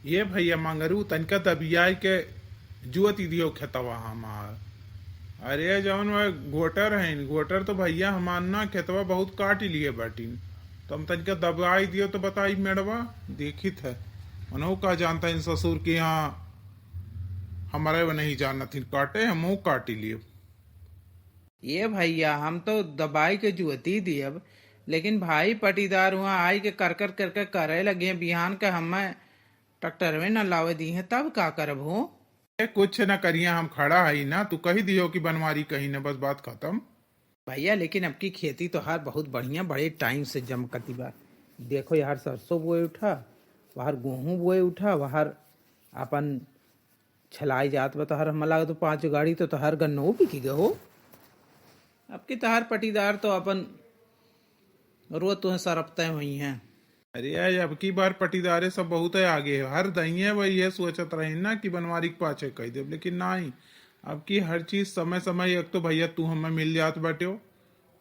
ये भैया मंगरू तनका दबिया के जुअती दियो खेतवा हमार। अरे जौन वह गोटर है गोटर तो भैया हमार ना खेतवा बहुत काट लिए बाटीन। तो हम तनका दबाई दियो तो बताई मेड़वा देखित है मनो का जानता इन ससुर के यहाँ हमारे वो नहीं जानना थी काटे हम काटी लिए। ये भैया हम तो दबाई के जुअती दी अब, लेकिन भाई पटीदार वहाँ आई के कर कर करके करे लगे बिहान के हमें ट्रैक्टर में न लावे दी है तब का करब हो। ये कुछ न करिया हम खड़ा है ना तू कही दियो कि बनवारी कही न बस बात खत्म। भैया लेकिन अब की खेती तो हार बहुत बढ़िया बड़े टाइम से जमकती बा। देखो यार सरसों बोए उठा, बाहर गेहूं बोए उठा, बाहर अपन छलाई जात बा तोहर हम लगा तो 5 गाड़ी तो तोहर गन्नो बिकी गए हो। अब की तोहर पटीदार तो अपन रोज तुम्हें सरपते हुई हैं। अरे यार अब की बार पटीदारे सब बहुत है आगे है हर दहिए वही ये सोचत रहे ना कि बनवारी के पाछे कह दे लेकिन नहीं। अब की हर चीज समय समय एक तो भैया तू हमें मिल जात बाटे हो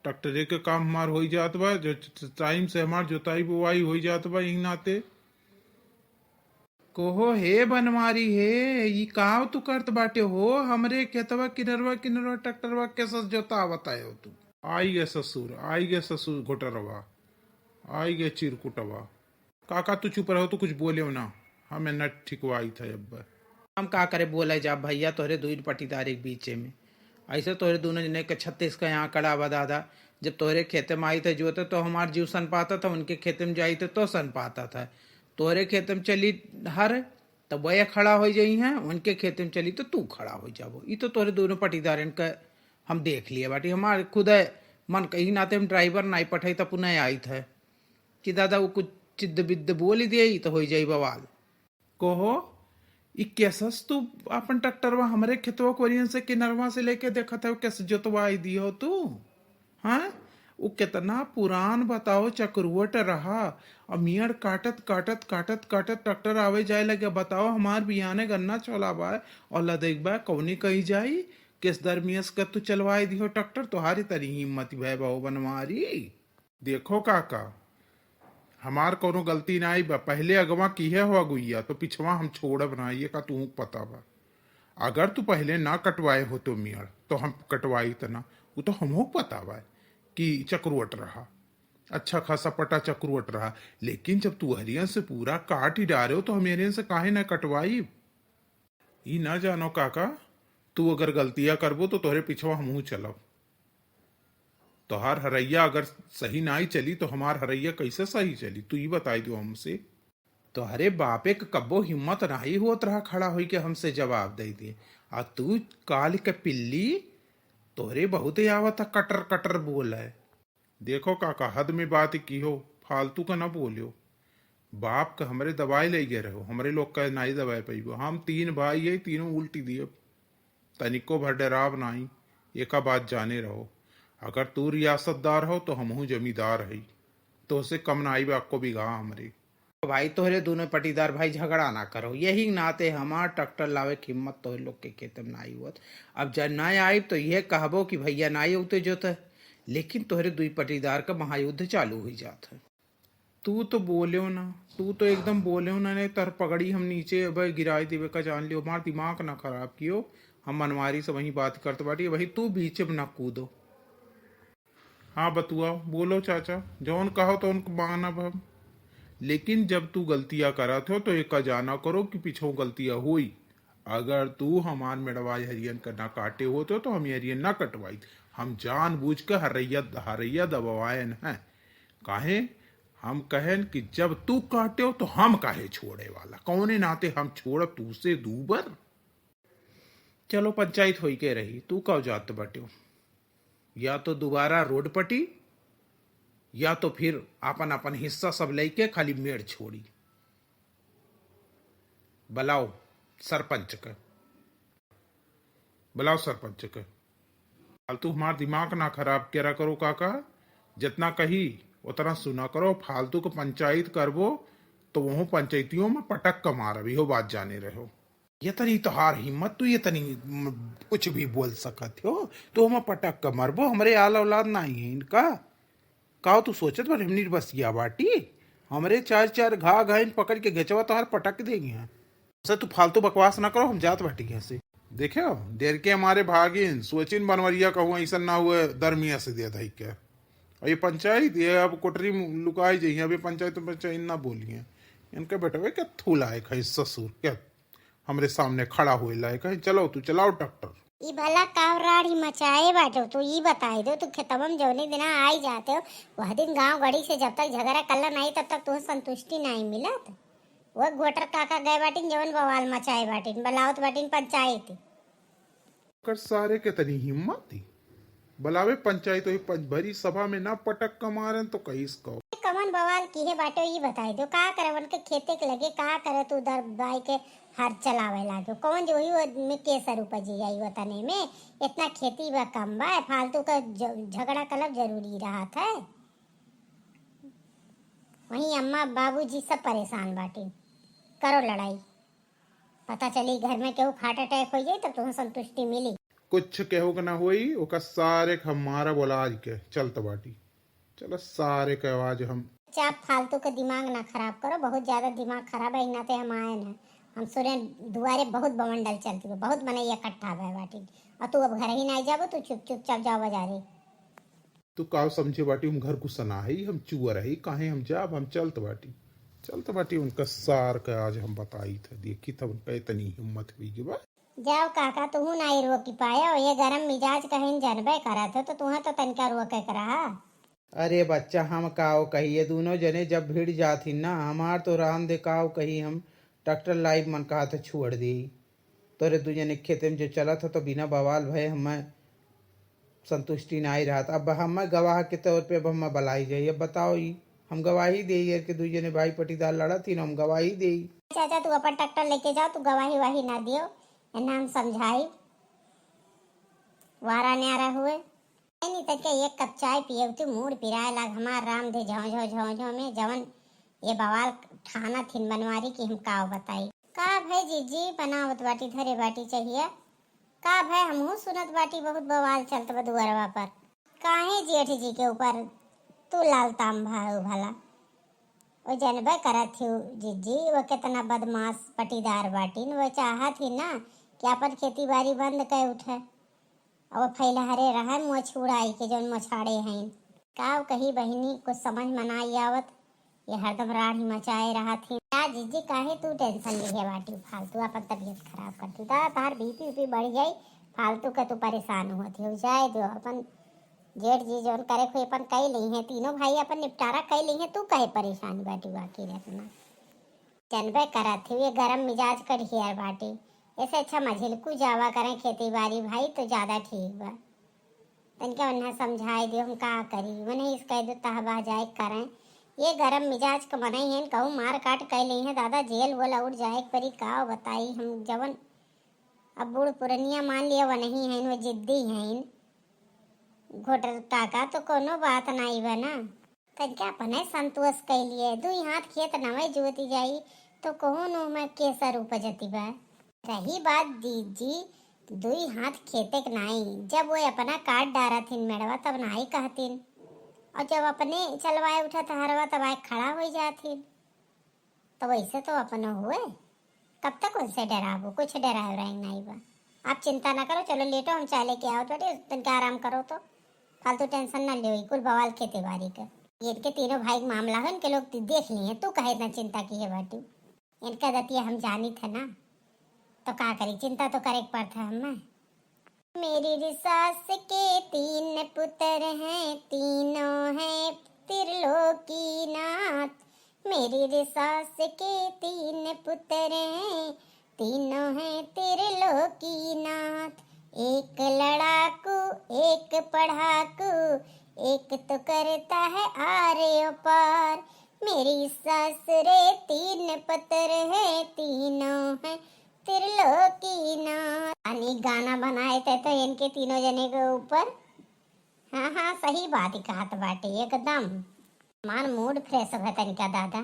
ट्रैक्टरे के काम हमार हो जात बा जो टाइम से हमार जोताई बुआई हो जात बा यही नाते। कोहो हे बनवारी हे ये काव तू करत बाटे हो हमरे खेतवा किनरवा किनरवा ट्रैक्टरवा के सस जोता बतायो तू। आई गे ससुर घोटरवा आई गे चिरकुटवा। काका तू चुप रहो तू कुछ बोले ना हमें न ठिकवाई था अब। हम का करे बोले जा भैया तोहरे दो पटीदार एक बीचे में ऐसे तोहरे दोनों जने के 36 का यहाँ कड़ा बा दादा। जब तोहरे खेते में आई थे जोते तो हमार जीव सन पाता था, उनके खेते में जाई थे तो सन पाता था। तोहरे खेते में चली हर तो वह खड़ा हो जाई है, उनके खेते में चली तो तू खड़ा हो जाबो। ये तो तोहरे दोनों पटीदार का हम देख लिए बाटी। हमारे खुद मन कहीं नाते हम ड्राइवर नहीं पठाई तो पुनः आई था कि दादा वो कुछ चिद्द बिद्द बोल ही दिया तो हो जाई बवाल। कोहो कैसस तू अपन ट्रैक्टरवा हमारे खेतवा कोरियन से किनरवा से लेके देखा था कैसे जोतवाई दी हो तू। हाँ वो कितना पुरान बताओ चक्रुवट रहा और मियाड़ काटत काटत काटत काटत ट्रैक्टर आवे जाए लगे बताओ हमार बियाने गन्ना चला बा और लदेक बा कौनी कही जाई किस दरमियस का तू चलवाई दी हो ट्रैक्टर तुम्हारी तरी हिम्मत भय बहु बनवारी। देखो काका हमार कोनो गलती ना आई बा पहले अगवा किए हुआ गुइया तो पिछवा हम छोड़ब ना ये का तू पता बा। अगर तू पहले ना कटवाए हो तो मियाड़ तो हम कटवाई तना वो तो हमको पता बा कि चक्रुवट रहा अच्छा खासा पटा चक्रुवट रहा। लेकिन जब तू हरियन से पूरा काट ही डारे हो तो हम हरियन से काहे ना कटवाई। ई ना जानो काका तू अगर गलतियां करबो तो तोहरे पिछवा हमहू चलब। तोहार हरैया अगर सही ना ही चली तो हमार हरैया कैसे सही चली तू ही बताई दो हमसे। तो अरे बापे के कब्बो हिम्मत नहीं होत रहा खड़ा हुई के हमसे जवाब दे दिए। आ तू काल के पिल्ली तोरे बहुत आवत कटर कटर बोल है। देखो काका हद में बात की हो फालतू का ना बोलियो। बाप का हमरे दवाई ले गए रहो हमरे लोग का नाई दवाई पैबो हम 3 भाई है तीनों उल्टी दिए तनिको भर डराव नहीं एका बात जाने रहो। अगर तू रियासतदार हो तो हमहू जमींदार है तो उसे कम ना आई आपको भी गा हमरे। भाई तोहरे दोनों पटीदार भाई झगड़ा ना करो यही नाते हमार ट्रैक्टर लावे की हिम्मत तोहरे लोग के खेत में नाई हुआ। अब जब ना आई तो यह कहबो कि भैया नाई होते जोत है, लेकिन तोहरे दुई पटीदार का महायुद्ध चालू हो जाता है। तू तो बोले ना तू तो एकदम बोले ना नहीं तर पगड़ी हम नीचे भाई गिराई देवे का जान लियो हमार दिमाग ना खराब कियो। हम मनवारी से वही बात करते बाटी वही तू बीच में ना कूदो। हाँ बतुआ बोलो चाचा जौन कहो तो उनको माना हम। लेकिन जब तू गलतियां करा थे तो एक जाना करो कि पीछे गलतियां हुई। अगर तू हमार मेड़वाई हरियन का ना काटे होते तो हम हरियन ना कटवाई। हम जानबूझ कर हरैया हरैया दबावायन है काहे हम कहें कि जब तू काटे हो तो हम काहे छोड़े वाला कौने नाते हम छोड़ तू से दूबर। चलो पंचायत होई के रही तू कब जात बटे या तो दोबारा रोड पटी या तो फिर अपन अपन हिस्सा सब लेके खाली मेड़ छोड़ी। बुलाओ सरपंच का बुलाओ सरपंच के। फालतू हमार दिमाग ना खराब करा करो काका जितना कही उतना सुना करो फालतू को पंचायत करबो तो वह पंचायतियों में पटक का मार अभी हो बात जाने रहो। ये तनी तोहार हिम्मत तू ये तनी कुछ भी बोल सकत हो तो हम पटक का मरबो हमरे आल औलाद नहीं है इनका। का तू सोचत बार हमनी बस या बाटी हमरे चार चार घा घाइन पकड़ के घिचवा तो हार पटक देंगे हैं। सर तू फालतू बकवास ना करो, हम जात बाटी यहाँ से। देखे हो देर के हमारे भागिन सोचिन बनवरिया का हुआ ऐसा ना हुए दरमिया से दिया था क्या। और ये पंचायत ये अब कोटरी में लुकाई जाइए, अभी पंचायत ना बोलिए। इनके बेटा वे क्या थूला है कहीं ससुर क्या हमरे सामने खड़ा हुए लाए कहीं चलो तू चलाओ ट्रैक्टर। ई भला कावराड़ी मचाए बाटो तो ई बताई दो तू खेतबम जौने दिन आई जाते हो वह दिन गांव गड़ी से जब तक झगड़ा कल्ला नहीं तब तक तुह संतुष्टि नहीं मिलत। वह गोटर काका गए बाटिन जवन बवाल मचाए बाटिन बलावत बाटिन पंचायत कर सारे के तनी हिम्मत थी बलावे पंचायत भरी सभा में ना पटक कमारन तो कहीं इसको कमन बवाल की है बाटो ई बताई दो का करे उनके खेते के लगे का करे तू दर बाई के हर चलावे लागे कौन जो ही में केसर उपजी आई वतने में इतना खेती व कम बा फालतू का झगड़ा कलब जरूरी रहा था। वहीं अम्मा बाबूजी सब परेशान बाटे करो लड़ाई पता चली घर में केहू हार्ट अटैक हो जाए तब तुम्हें संतुष्टि मिली। कुछ केहू के ना होई ओका सारे हमारा बोला आज के चलत बाटी चलो सारे के आवाज हम चाप फालतू का दिमाग ना खराब करो बहुत ज्यादा दिमाग खराब है नाते हम आए ना हम सुने दुआरे बहुत बमंडल चलती है बहुत मने इकट्ठा है बाटी और तू अब घर ही नहीं जाबो तू चुपचाप जाओ बाजारे। तू का समझे बाटी हम घर घुसा ना है हम चुअर है काहे हम जाब हम चलत बाटी उनका सार का आज हम बताई था देखी तब उनका इतनी हिम्मत हुई कि बा जाओ काका तू नहीं रोकी पाया और ये गरम मिजाज कहीं जानबे करा था तो तुम्हें तो तनका रोके करा। अरे बच्चा हम काओ कही ये दोनों जने जब भिड़ जाती ना हमार तो राम दे काओ कही हम ट्रैक्टर लाइव मन कहा था छोड़ दी तोरे दू जने खेते में जो चला था तो बिना बवाल भय हमें संतुष्टि ना ही रहा था। अब हमें गवाह के तौर पे अब हमें बलाई जाइए बताओ ही हम गवाही दे के दू जने भाई पटीदार लड़ा थी ना हम गवाही दे। चाचा तू अपन ट्रैक्टर लेके जाओ तू गवाही वाही ना दियो एना हम समझाई वारा न्यारा हुए नहीं तक के एक कप चाय पिए तू मूड पिराए लाग हमार राम दे झों में जवन ये बवाल खाना थिन बनवारी की हम काव बताई का भाई जीजी बनावत बाटी धरे बाटी चाहिए का भाई हमहू सुनत बाटी बहुत बवाल चलत बदुअरवा पर काहे जेठ जी के ऊपर तू लाल ताम भाऊ भला वो जनबे करत थी जीजी वो कितना बदमाश पटीदार बाटी वो चाहत ही ना कि अपन खेती बाड़ी बंद कर उठे और फैला हरे रहा मुँह छुड़ाई के जौन मछाड़े हैं का कही बहनी कुछ समझ मनाई आवत ये हरदम राढ़ी मचाए रहा थी क्या जीजी काहे तू टेंशन लिए बाटी फालतू अपन तबीयत खराब करती तार बीपी उपी बढ़ जाई फालतू का तू परेशान होती हो जाए दो अपन जेठ जी जौन करे कोई अपन कई ली है तीनों भाई अपन निपटारा कई ली है तू कहे परेशान बाटी बाकी रखना जनबे करा थी ये गरम मिजाज कर हियर बाटी ऐसे अच्छा मझिलकू जावा करें खेती बाड़ी भाई तो ज्यादा ठीक बा तनके उन्हें समझाई दियो हम का करी उन्हें इस कह दो तहबा जाए करें ये गरम मिजाज का मनाई है कहूँ मार काट कह ली है दादा जेल बोला उठ जाए परी का बताई हम जवन अब बूढ़ पुरनिया मान लिया वो नहीं है वो जिद्दी हैं घोटर काका तो कोनो बात नहीं बना तनके अपने संतोष कह लिए दू हाथ खेत नवे जोती जाई तो कौन में केसर उपजती बा। रही बात दीदी दुई हाथ खेते के नाई जब वो अपना काट डारा थीन मेड़वा तब नाई कहतीन और जब अपने चलवाए उठा था हरवा तब आए खड़ा हो जाती तो वैसे तो अपन हुए कब तक उनसे डराबो कुछ डराए रहे नहीं बा। आप चिंता ना करो चलो लेटो हम चाय लेके आओ बेटे तनका आराम करो तो फालतू टेंशन ना ले कुल बवाल खेती बाड़ी का ये इनके तीनों भाई का मामला है इनके लोग देख लिए तू कहे इतना चिंता की है बाटी इनका दतिया हम जानी थे ना तो का करी चिंता तो करे पड़ता है हमें। मेरी सास के 3 पुत्र हैं तीनों हैं त्रिलोकीनाथ मेरी सास के 3 पुत्र हैं तीनों हैं त्रिलोकीनाथ एक लड़ाकू एक पढ़ाकू एक तो करता है आर्य पार मेरी सास रे 3 पुत्र हैं तीनों हैं त्रिलोकीनाथ गाना बनाए थे तो इनके तीनों जने के ऊपर हाँ सही बात ही कहा बाटे एकदम मान मूड फ्रेश हो गया इनका दादा।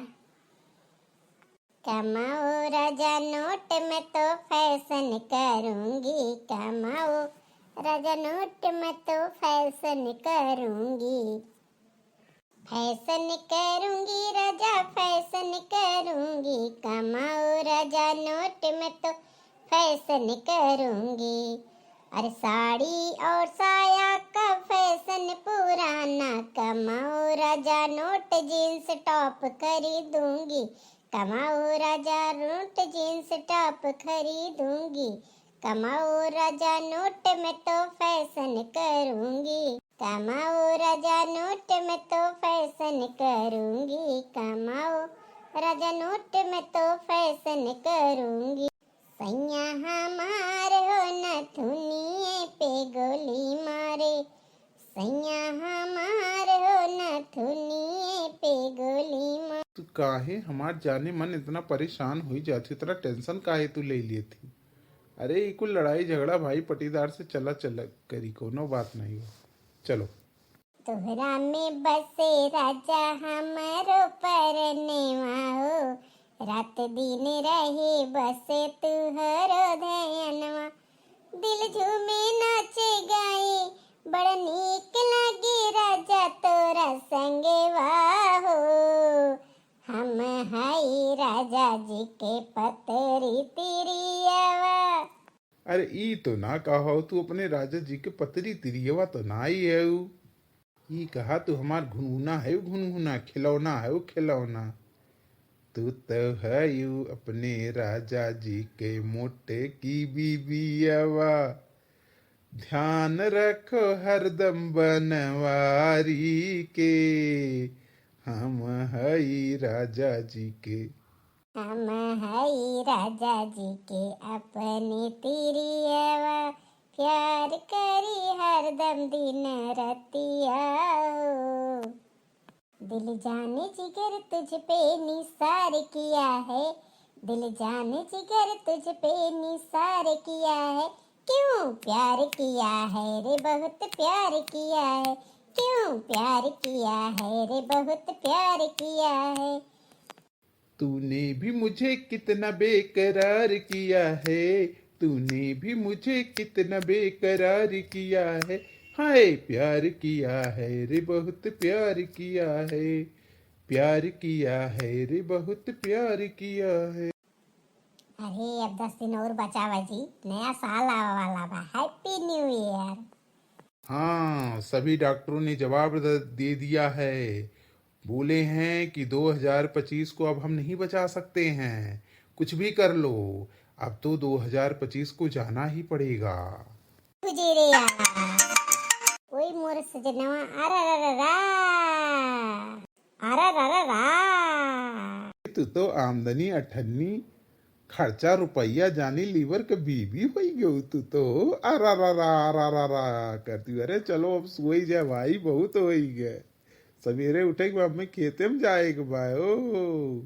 कमाओ राजा नोट में तो फैशन करूंगी कमाओ राजा नोट में तो फैशन करूंगी फैशन करूंगी राजा फैशन करूंगी, कमाओ राजा नोट में तो फैशन करूंगी। अरे साड़ी और साया का फैशन पुराना, कमाओ राजा नोट जींस टॉप खरीदूंगी, कमाओ राजा नोट जींस टॉप खरीदूंगी, कमाओ राजा नोट में तो फैशन करूंगी, कमाओ राजा नोट में तो फैशन करूंगी, कमाओ राजा नोट में तो फैशन करूंगी। सैया हमार हो नथुनिए पे गोली मारे, सैया हमार हो नथुनिए पे गोली मारे। तू काहे हमार जाने मन इतना परेशान हुई जाती, इतना टेंशन काहे तू ले लिए थी। अरे ये कुल लड़ाई झगड़ा भाई पटीदार से चला चला करी, कोनो बात नहीं हो। चलो तोहरा में बसे राजा हमारो परनेवा हो, रात दिन रहे बसे तुहरो ध्यानवा, दिल झूमे नाचे गाए बड़ नीक लागे राजा तोरा संगवा हो। हम हाई राजा जी के पतरी तिरियावा। अरे ई तो ना कहो तू अपने राजा जी के पतरी तिरियवा तो ना ही है ऊ। ई कहा तू हमार घुनघुना है घुनघुना, खिलौना है खिलौना। तू तो है यू अपने राजा जी के मोटे की बीबियावा, ध्यान रखो हरदम बनवारी के, हम हई राजा जी के। हम हई राजा जी के अपने तिरियावा, प्यार करी हरदम दिन रतिया हो। दिल जाने जिगर तुझ पे निसार किया है, दिल जाने जिगर तुझ पे निसार किया है, क्यों प्यार किया है रे बहुत प्यार किया है, क्यों प्यार किया है रे बहुत प्यार किया है। तूने भी मुझे कितना बेकरार किया है, तूने भी मुझे कितना बेकरार किया है, हाय प्यार किया है रे बहुत प्यार किया है, प्यार किया है रे बहुत प्यार किया है। अरे अब 10 दिन और बचा जी, नया साल आवा वाला बा, हैप्पी न्यू ईयर। हाँ, सभी डॉक्टरों ने जवाब दे दिया है, बोले हैं कि 2025 को अब हम नहीं बचा सकते हैं, कुछ भी कर लो, अब तो 2025 को जाना ही पड़ेगा। तुझे रे यार, कोई मोर सजनवा आरा तू तो आमदनी अठन्नी, खर्चा रुपया जानी लीवर के बीबी हो गयो, तू तो आरा करती। अरे चलो अब सोई जाए भाई, बहुत हो गए, सवेरे उठे के बाद में खेते में जाएगा भाई। ओ